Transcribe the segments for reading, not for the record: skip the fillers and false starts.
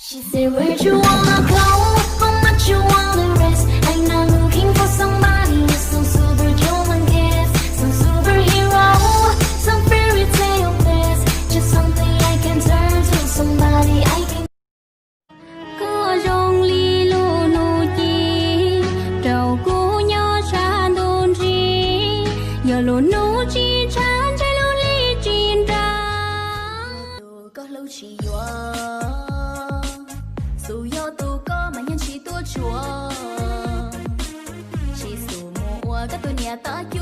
She said, where'd you wanna go? How much you wanna risk? I'm not looking for somebody, some superhuman gift, some superhero, some fairy tale bliss, just something I can turn to, somebody I can. Có rong li lô nô chi, trâu cô nhỏ xa đôn chi, giờ lô nô chi chan trái lô li chi ra. Có lâu chỉ yo, dù yo tu có mà nhân chỉ tua chua, chỉ dù mùa các tôi nhà ta chua,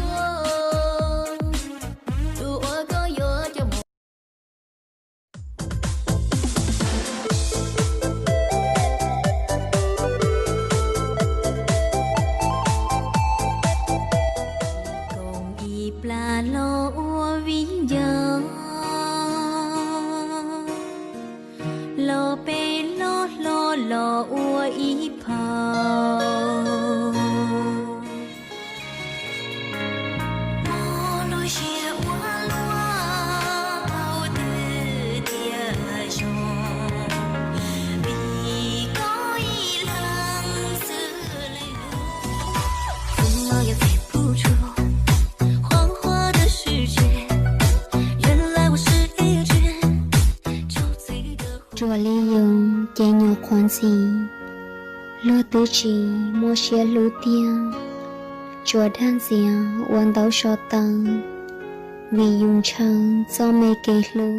tu có yo cho mùa. Cùng y pla lo vi giờ. Lo pe lo ua y phao mô lo chia ua lua bao tư tia chồng vì có y lăng sư lời không mơ 也猜不出谎话的世界原来我是一只 chùa Lý Dương che nhỏ khoan xì lô tư trì mua xe lũ tiên chùa đan dìa quan tàu sọ tăng vì dùng chân do mê kê lũ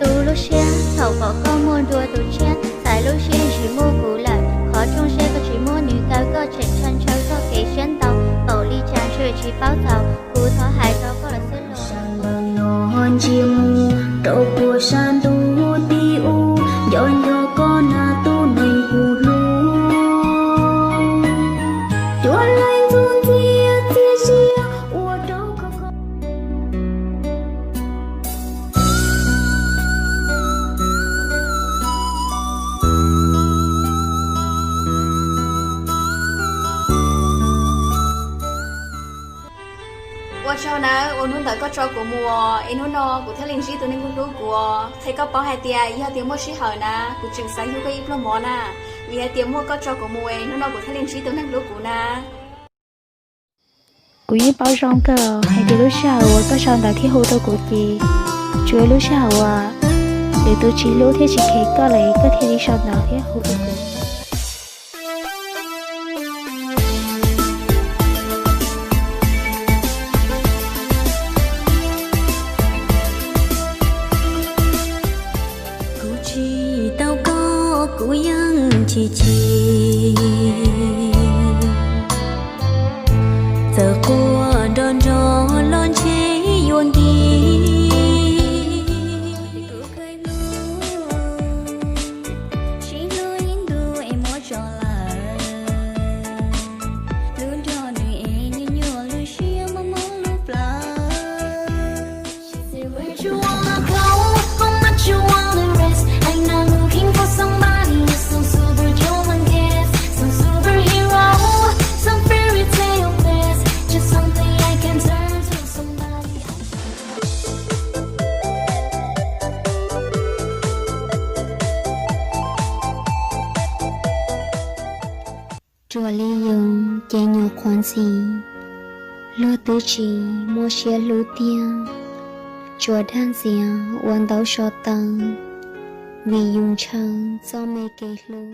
tu lô xe thầu bỏ con mua đua tu xe tại lô xe chỉ mua cũ lại khó trong xe có chỉ mua nữ cao có chạy chân chơi có kế xuyên tàu tàu ly tràn chơi chỉ báo tàu cú thó hải tàu có là xứ lộ sang bằng non chim trâu của san tu ti u do nhỏ con na tu này hù lu chua lanh run tia tia tia ua trâu có con qua sau nè ôn hôn tới có trò của mùa em hôn nó của thế linh sĩ tụi nên cũng đúng của thấy có bảo hai tia giờ tiếng mua sĩ hở nè của trường sáng hữu cái ít lo mỏ nè vì hai tiếng mua có trò của mùa em hôn nó của thế linh sĩ tụi nên đúng của nè cú ý bao rong cơ hay cái lúc sau có sau là cái hồ tô của chị chúa lúc sau để tôi chỉ lúc thế chỉ khi có lấy có thể đi sau nào thế hồ tô của cú yang chi chi giờ qua đón gió lon chế yuan đi chỉ lô in đu em mua cho là luôn cho người em như nhua lưu xia mà mong lúc là where'd you wanna go? How much you wanna risk? I'm not looking for somebody, some superhuman gift, some superhero, some fairy tale bliss, just something I can turn to, somebody I chùa Lý Dương che nhỏ khoan xì lô tư trì mua xe lũ tiên chùa đan dìa quan tàu sọ tăng vì dùng chân do mê kê lũ